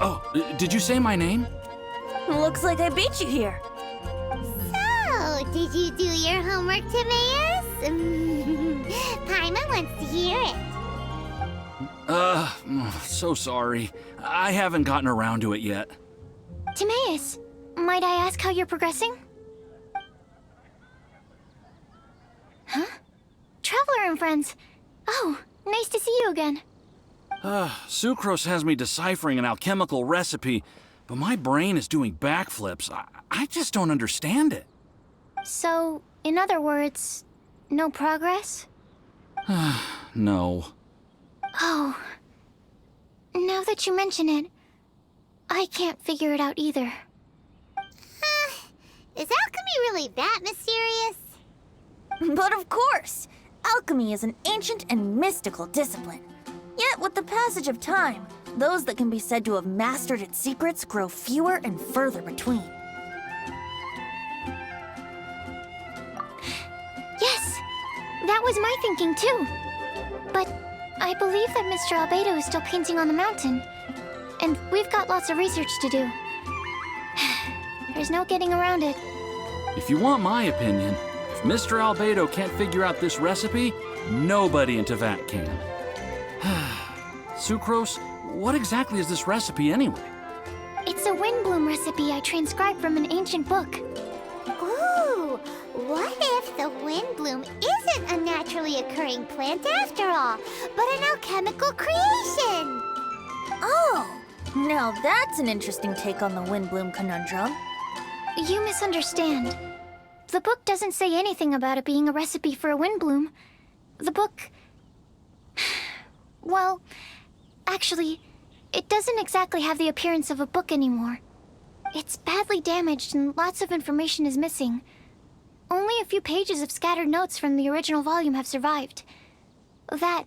traveler. Did you say my name? Looks like I beat you here. So, did you do your homework, Timaeus? Paimon wants to hear it. So sorry. I haven't gotten around to it yet. Timaeus, might I ask how you're progressing? Huh? Traveler and friends. Oh, nice to see you again. Sucrose has me deciphering an alchemical recipe, but my brain is doing backflips. I just don't understand it. So, in other words, no progress? No. Oh. Now that you mention it, I can't figure it out either. Is alchemy really that mysterious? But of course! Alchemy is an ancient and mystical discipline. Yet, with the passage of time, those that can be said to have mastered its secrets grow fewer and further between. Yes, that was my thinking too. But I believe that Mr. Albedo is still painting on the mountain. And we've got lots of research to do. There's no getting around it. If you want my opinion, if Mr. Albedo can't figure out this recipe, nobody in Tevat can. Sucrose, what exactly is this recipe anyway? It's a Windblume recipe I transcribed from an ancient book. Ooh, what if the Windblume isn't a naturally occurring plant after all, but an alchemical creation? Oh, now that's an interesting take on the Windblume conundrum. You misunderstand. The book doesn't say anything about it being a recipe for a Windblume. The book... Well, actually, it doesn't exactly have the appearance of a book anymore. It's badly damaged and lots of information is missing. Only a few pages of scattered notes from the original volume have survived. That,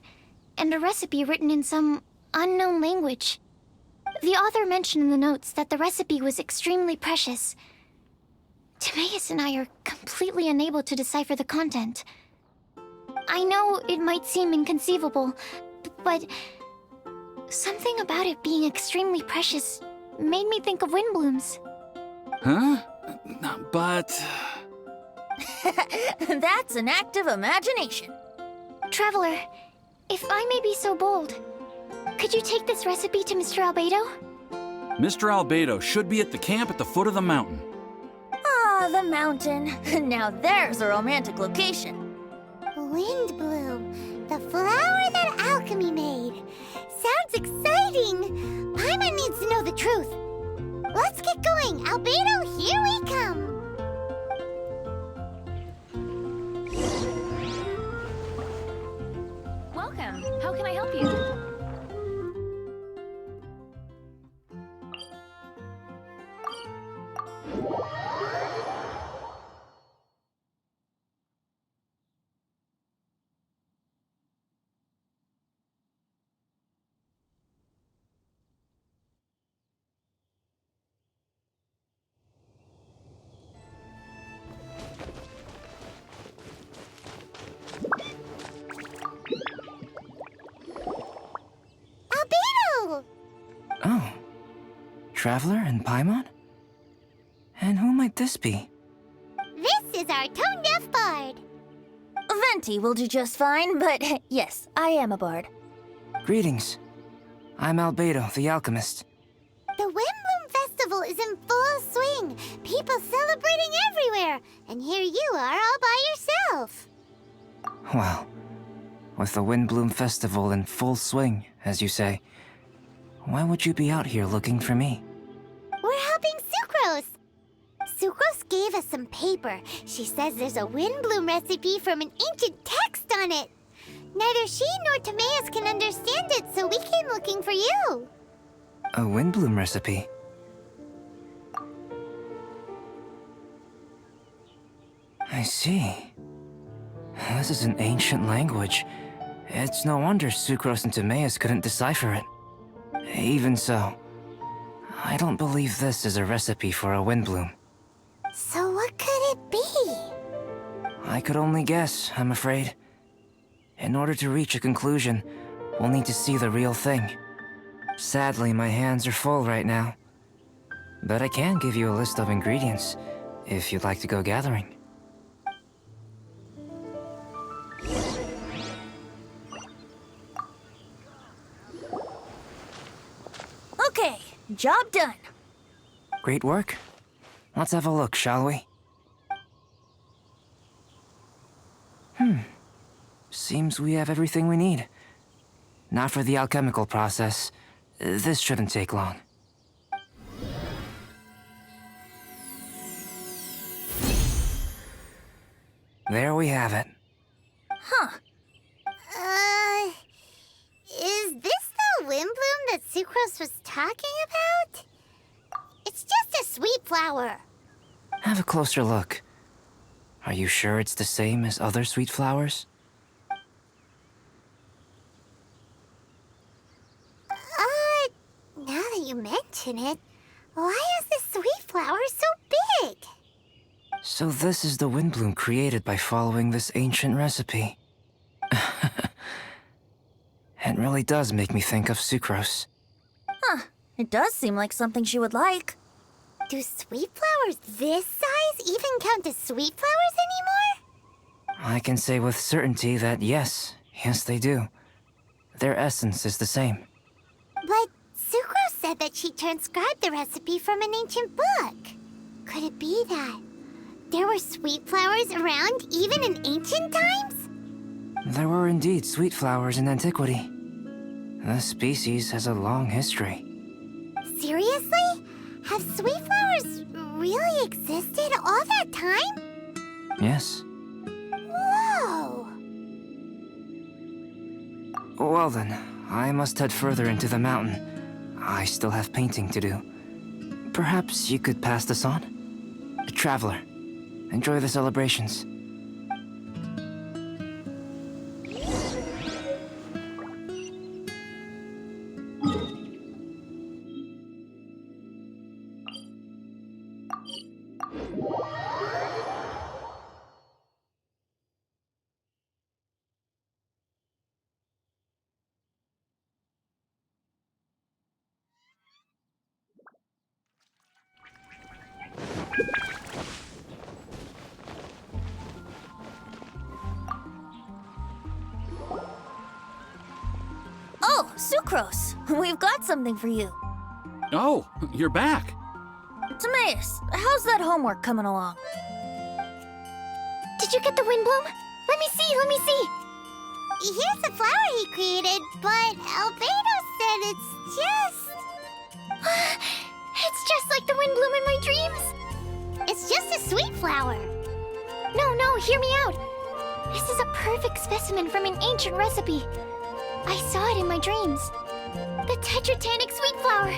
and a recipe written in some unknown language. The author mentioned in the notes that the recipe was extremely precious. Timaeus and I are completely unable to decipher the content. I know it might seem inconceivable, but something about it being extremely precious made me think of Windblooms. Huh? But... That's an act of imagination. Traveler, if I may be so bold, could you take this recipe to Mr. Albedo? Mr. Albedo should be at the camp at the foot of the mountain. Ah, the mountain. Now there's a romantic location. Windblume, the flower that alchemy made. Sounds exciting! Paimon needs to know the truth. Let's get going. Albedo, here we come. Welcome. How can I help you? Albedo! Oh. Traveler and Paimon? And who might this be? This is our tone-deaf bard. Venti will do just fine, but yes, I am a bard. Greetings. I'm Albedo, the alchemist. The Windblume Festival is in full swing. People celebrating everywhere. And here you are all by yourself. Well, with the Windblume Festival in full swing, as you say, why would you be out here looking for me? We're helping Sucrose. Sucrose gave us some paper. She says there's a Windblume recipe from an ancient text on it. Neither she nor Timaeus can understand it, so we came looking for you. A Windblume recipe? I see. This is an ancient language. It's no wonder Sucrose and Timaeus couldn't decipher it. Even so, I don't believe this is a recipe for a Windblume. So what could it be? I could only guess, I'm afraid. In order to reach a conclusion, we'll need to see the real thing. Sadly, my hands are full right now. But I can give you a list of ingredients, if you'd like to go gathering. Okay, job done. Great work. Let's have a look, shall we? Seems we have everything we need. Not for the alchemical process. This shouldn't take long. There we have it. Is this the Windblume that Sucrose was talking about? It's just a sweet flower. Have a closer look. Are you sure it's the same as other sweet flowers? Now that you mention it, why is this sweet flower so big? So this is the Windblume created by following this ancient recipe. It really does make me think of Sucrose. It does seem like something she would like. Do sweet flowers this size even count as sweet flowers anymore? I can say with certainty that yes they do. Their essence is the same. But Sucrose said that she transcribed the recipe from an ancient book. Could it be that there were sweet flowers around even in ancient times? There were indeed sweet flowers in antiquity. This species has a long history. Seriously? Have sweet flowers really existed all that time? Yes. Whoa! Well then, I must head further into the mountain. I still have painting to do. Perhaps you could pass this on? Traveler, enjoy the celebrations. Oh, Sucrose, we've got something for you. Oh, you're back. Timaeus, how's that homework coming along? Did you get the Windblume? Let me see, let me see. Here's the flower he created, but Albedo said it's just... It's just like the Windblume in my dreams. It's just a sweet flower. No, hear me out. This is a perfect specimen from an ancient recipe. I saw it in my dreams. The Tetratanic sweet flower.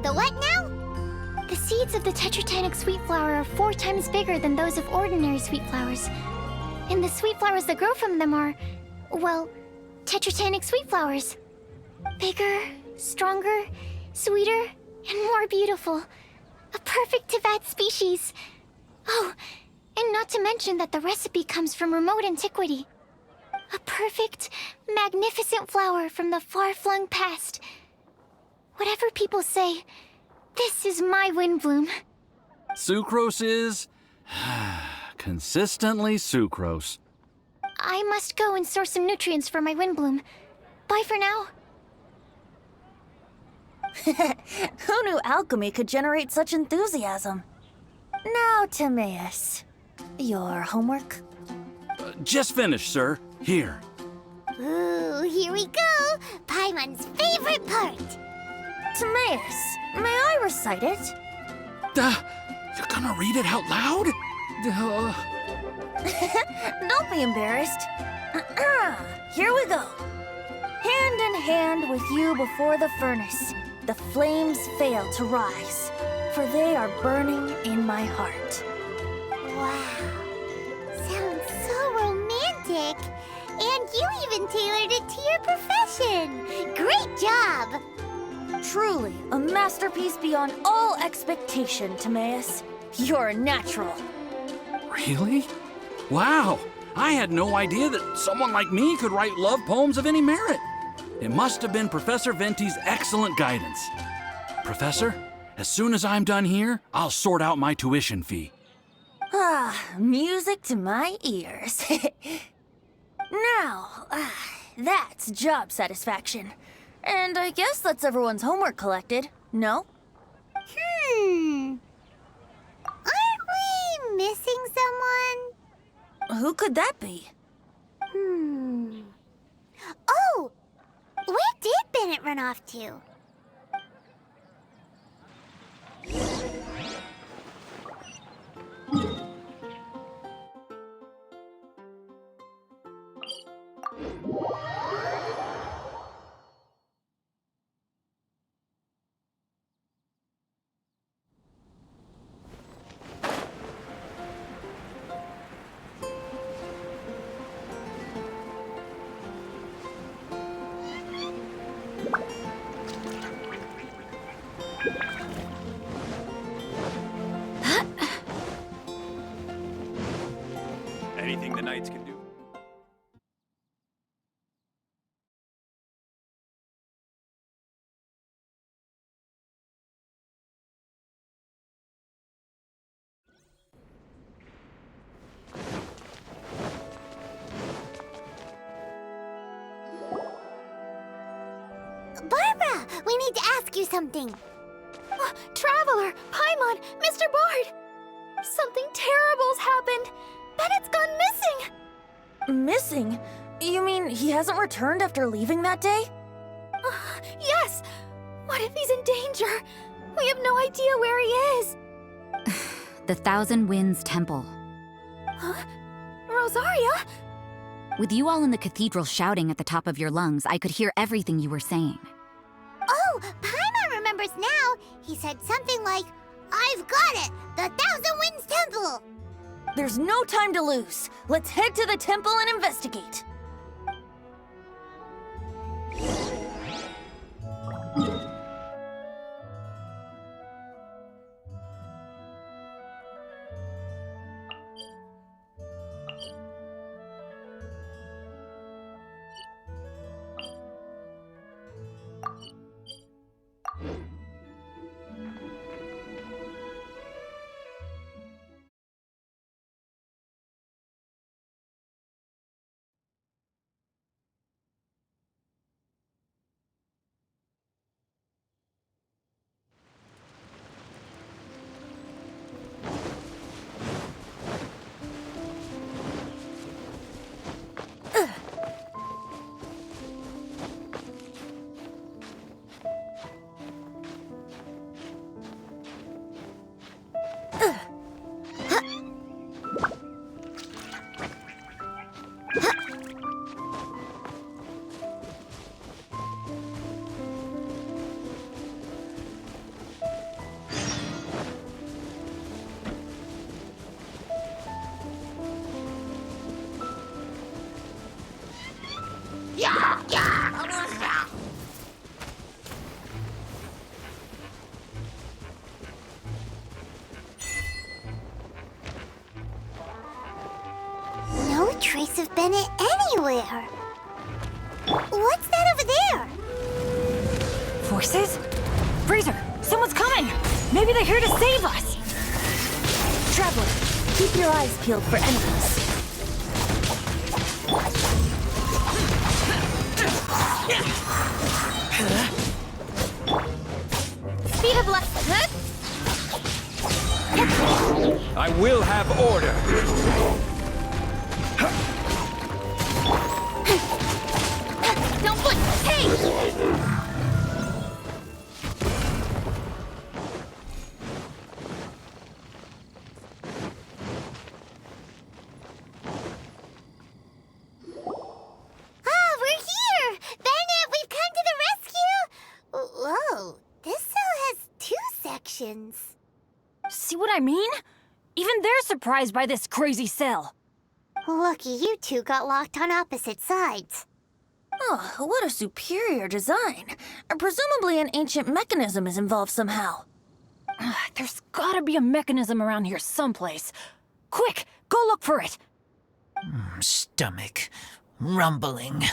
The what now? The seeds of the Tetratanic sweet flower are 4 times bigger than those of ordinary sweet flowers. And the sweet flowers that grow from them are, well, Tetratanic sweet flowers. Bigger, stronger, sweeter, and more beautiful. A perfect Tivat species. Oh, and not to mention that the recipe comes from remote antiquity. A perfect, magnificent flower from the far-flung past. Whatever people say, this is my Windblume. Sucrose is... consistently Sucrose. I must go and source some nutrients for my Windblume. Bye for now. Who knew alchemy could generate such enthusiasm? Now, Timaeus, your homework? Just finished, sir. Here. Ooh, here we go. Paimon's favorite part. Timaeus, may I recite it? You're gonna read it out loud? Don't be embarrassed. Here we go. Hand in hand with you before the furnace, the flames fail to rise, for they are burning in my heart. Wow. Sounds so romantic. And you even tailored it to your profession. Great job. Truly, a masterpiece beyond all expectation, Timaeus. You're a natural. Really? Wow! I had no idea that someone like me could write love poems of any merit. It must have been Professor Venti's excellent guidance. Professor, as soon as I'm done here, I'll sort out my tuition fee. Ah, music to my ears. Now, that's job satisfaction. And I guess that's everyone's homework collected, no? Aren't we missing someone? Who could that be? Oh! Where did Bennett run off to? Anything the Knights can do. Barbara, we need to ask you something. Traveler, Paimon, Mr. Bard! Something terrible's happened. Bennett's gone missing. Missing? You mean he hasn't returned after leaving that day? Yes. What if he's in danger? We have no idea where he is. The Thousand Winds Temple. Huh? Rosaria? With you all in the cathedral shouting at the top of your lungs, I could hear everything you were saying. Oh, Paimon remembers now. He said something like, "I've got it! The Thousand Winds Temple!" There's no time to lose. Let's head to the temple and investigate. No trace of Bennett anywhere. What's that over there? Forces? Freezer, someone's coming! Maybe they're here to save us! Traveler, keep your eyes peeled for enemies. Speed of light. I will have order. Don't blink! Hey! We're here! Bennett, we've come to the rescue! Whoa, this cell has 2 sections. See what I mean? Even they're surprised by this crazy cell. Lucky you two got locked on opposite sides. Oh, what a superior design. Presumably an ancient mechanism is involved somehow. There's gotta be a mechanism around here someplace. Quick, go look for it. Stomach rumbling.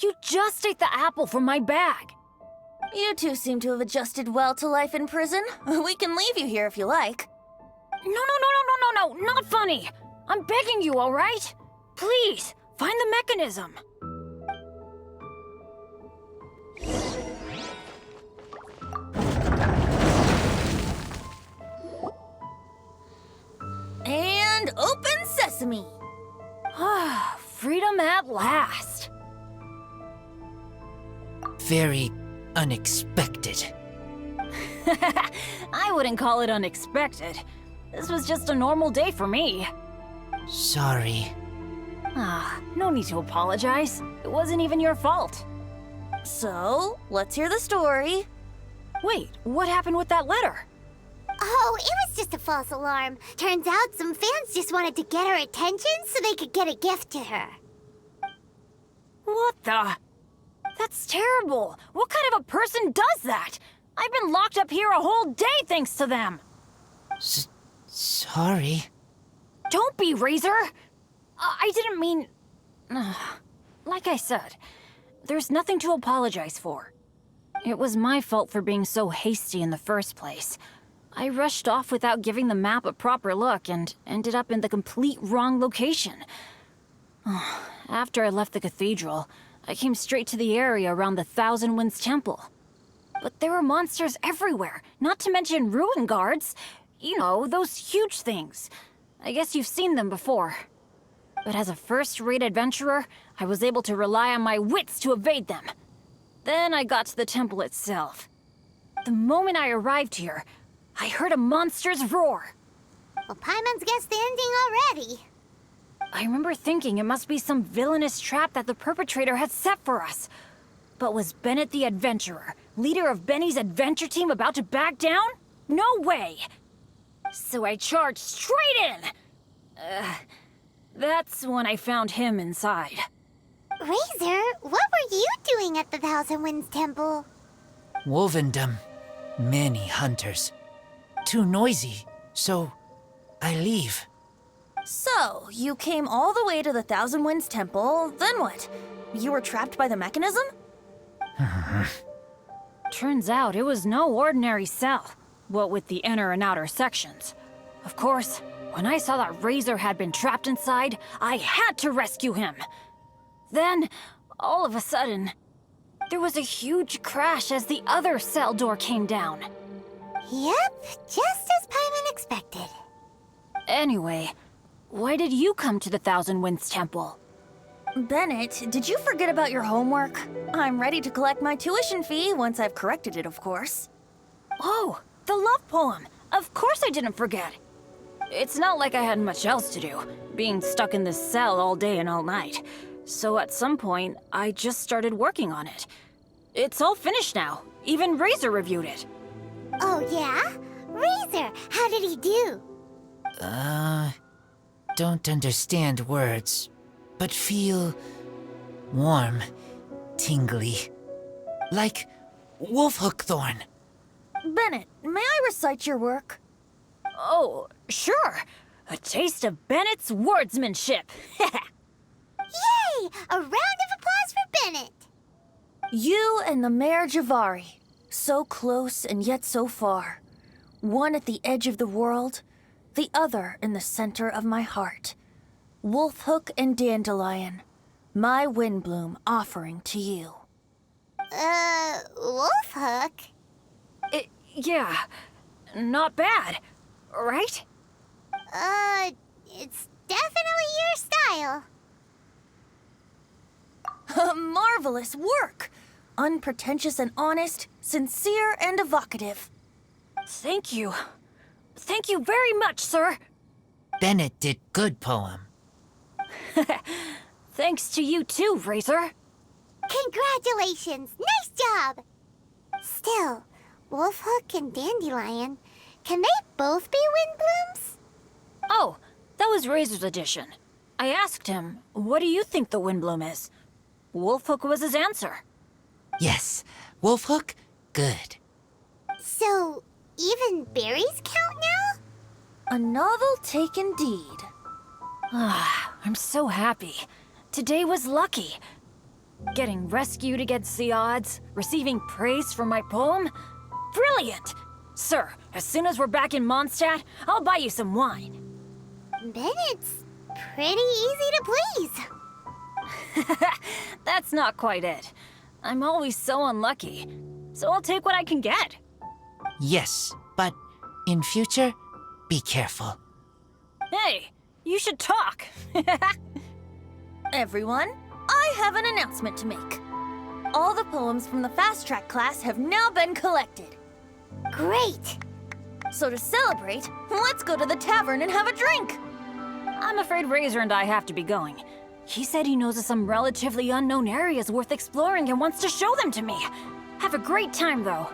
You just ate the apple from my bag. You two seem to have adjusted well to life in prison. We can leave you here if you like. No, not funny. I'm begging you, all right? Please, find the mechanism. And open sesame. Freedom at last. Very unexpected. I wouldn't call it unexpected. This was just a normal day for me. Sorry. No need to apologize. It wasn't even your fault. So, let's hear the story. Wait, what happened with that letter? Oh, it was just a false alarm. Turns out some fans just wanted to get her attention so they could get a gift to her. What the? That's terrible. What kind of a person does that? I've been locked up here a whole day thanks to them. Sorry. Don't be, Razor. I didn't mean... Like I said, there's nothing to apologize for. It was my fault for being so hasty in the first place. I rushed off without giving the map a proper look and ended up in the complete wrong location. After I left the cathedral, I came straight to the area around the Thousand Winds Temple. But there were monsters everywhere, not to mention ruin guards. You know, those huge things. I guess you've seen them before. But as a first-rate adventurer, I was able to rely on my wits to evade them. Then I got to the temple itself. The moment I arrived here, I heard a monster's roar. Well, Paimon's guessed the ending already. I remember thinking it must be some villainous trap that the perpetrator had set for us. But was Bennett the adventurer, leader of Benny's adventure team, about to back down? No way! So I charged straight in! That's when I found him inside. Razor, what were you doing at the Thousand Winds Temple? Wovendom. Many hunters. Too noisy, so I leave. So, you came all the way to the Thousand Winds Temple, then what? You were trapped by the mechanism? Turns out it was no ordinary cell, what with the inner and outer sections. Of course, when I saw that Razor had been trapped inside, I had to rescue him. Then, all of a sudden, there was a huge crash as the other cell door came down. Yep, just as Paimon expected. Anyway, why did you come to the Thousand Winds Temple? Bennett, did you forget about your homework? I'm ready to collect my tuition fee once I've corrected it, of course. Oh, the love poem! Of course I didn't forget! It's not like I had much else to do, being stuck in this cell all day and all night. So at some point, I just started working on it. It's all finished now. Even Razor reviewed it. Oh, yeah? Razor, how did he do? Don't understand words, but feel warm, tingly. Like wolfhookthorn. Bennett, may I recite your work? Oh, sure. A taste of Bennett's wordsmanship. Yay! A round of applause for Bennett! You and the Mare Javari, so close and yet so far. One at the edge of the world, the other in the center of my heart. Wolfhook and Dandelion, my Windblume offering to you. Wolfhook? Yeah, not bad, right? It's definitely your style. Marvelous work! Unpretentious and honest, sincere and evocative. Thank you. Thank you very much, sir. Bennett did good poem. Thanks to you too, Razor. Congratulations! Nice job! Still, Wolfhook and Dandelion, can they both be Windblooms? Oh, that was Razor's edition. I asked him, what do you think the Windblume is? Wolfhook was his answer. Yes, Wolfhook, good. So, even berries count now? A novel take indeed. I'm so happy. Today was lucky. Getting rescued against the odds, receiving praise for my poem? Brilliant! Sir, as soon as we're back in Mondstadt, I'll buy you some wine. Bennett's pretty easy to please. That's not quite it. I'm always so unlucky, so I'll take what I can get. Yes, but in future, be careful. Hey, you should talk. Everyone, I have an announcement to make. All the poems from the Fast Track class have now been collected. Great! So to celebrate, let's go to the tavern and have a drink. I'm afraid Razor and I have to be going. He said he knows of some relatively unknown areas worth exploring and wants to show them to me. Have a great time, though.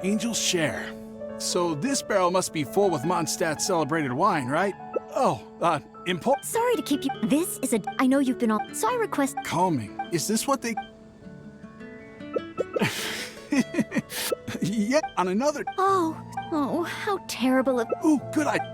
Angel's Share. So this barrel must be full with Mondstadt's celebrated wine, right? Oh, import. Sorry to keep you. This is a. I know you've been all. So I request. Calming. Is this what they. Yeah, on another. Oh, how terrible of. Ooh, good idea.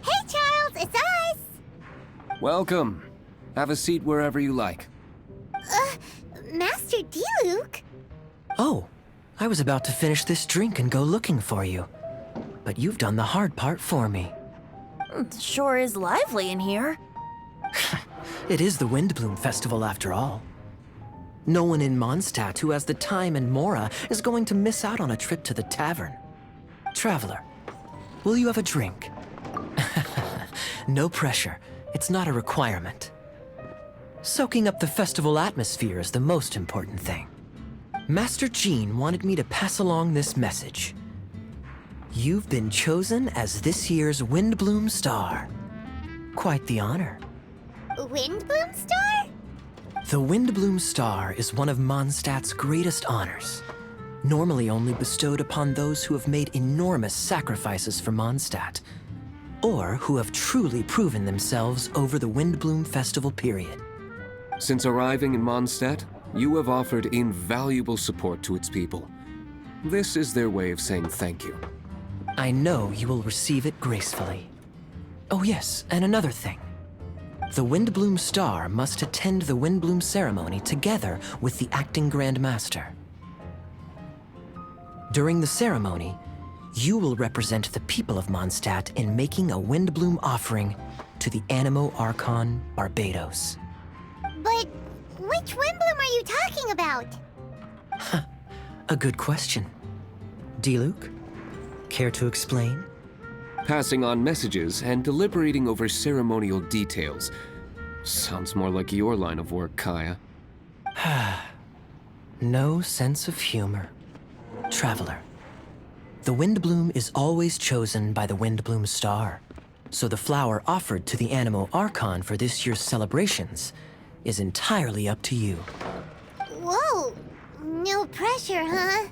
Hey, Charles, it's us! Welcome. Have a seat wherever you like. Master Diluc? Oh, I was about to finish this drink and go looking for you. But you've done the hard part for me. It sure is lively in here. It is the Windblume Festival after all. No one in Mondstadt who has the time and mora is going to miss out on a trip to the tavern. Traveler, will you have a drink? No pressure. It's not a requirement. Soaking up the festival atmosphere is the most important thing. Master Jean wanted me to pass along this message. You've been chosen as this year's Windblume Star. Quite the honor. Windblume Star? The Windblume Star is one of Mondstadt's greatest honors, normally only bestowed upon those who have made enormous sacrifices for Mondstadt, or who have truly proven themselves over the Windblume Festival period. Since arriving in Mondstadt, you have offered invaluable support to its people. This is their way of saying thank you. I know you will receive it gracefully. Oh yes, and another thing. The Windblume Star must attend the Windblume ceremony together with the acting Grand Master. During the ceremony, you will represent the people of Mondstadt in making a Windblume offering to the Anemo Archon Barbados. But which Windblume are you talking about? A good question. Diluc, care to explain? Passing on messages and deliberating over ceremonial details. Sounds more like your line of work, Kaya. No sense of humor. Traveler, the Windblume is always chosen by the Windblume Star, so the flower offered to the Anemo Archon for this year's celebrations is entirely up to you. Whoa, no pressure, huh?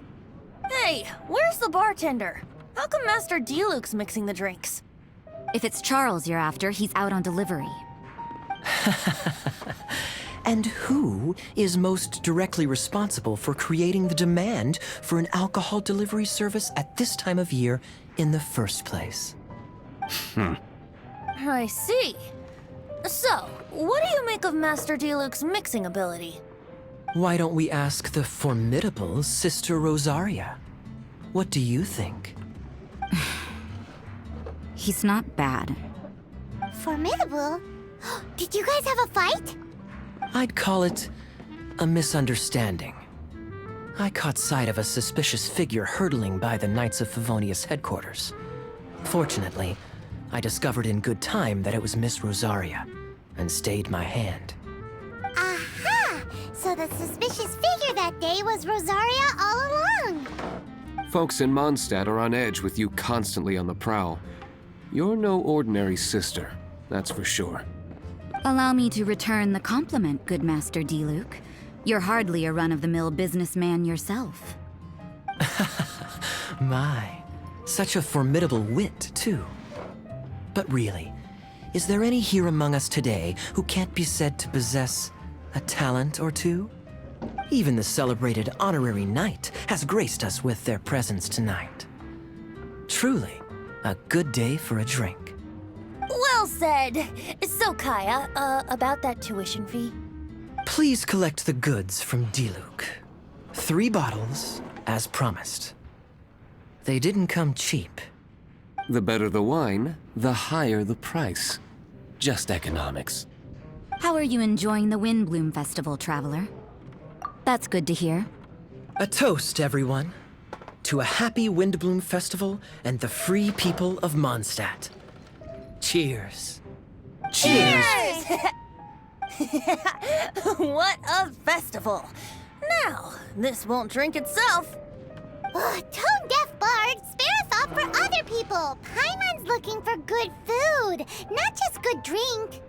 Hey, where's the bartender? How come Master Diluc's mixing the drinks? If it's Charles you're after, he's out on delivery. And who is most directly responsible for creating the demand for an alcohol delivery service at this time of year in the first place? I see. So, what do you make of Master Diluc's mixing ability? Why don't we ask the formidable Sister Rosaria? What do you think? He's not bad. Formidable? Did you guys have a fight? I'd call it a misunderstanding. I caught sight of a suspicious figure hurtling by the Knights of Favonius headquarters. Fortunately, I discovered in good time that it was Miss Rosaria, and stayed my hand. Aha! So the suspicious figure that day was Rosaria all along. Folks in Mondstadt are on edge with you constantly on the prowl. You're no ordinary sister, that's for sure. Allow me to return the compliment, good Master D-Luke. You're hardly a run-of-the-mill businessman yourself. My, such a formidable wit, too. But really, is there any here among us today who can't be said to possess a talent or two? Even the celebrated honorary knight has graced us with their presence tonight. Truly, a good day for a drink. Well said. So, Kaya, about that tuition fee? Please collect the goods from D-Luke. 3 bottles, as promised. They didn't come cheap. The better the wine, the higher the price. Just economics. How are you enjoying the Windblume Festival, traveler? That's good to hear. A toast, everyone, to a happy Windblume Festival and the free people of Mondstadt. Cheers. Cheers! What a festival! Now, this won't drink itself. Tone-deaf bard, spare a thought for other people. Paimon's looking for good food, not just good drink.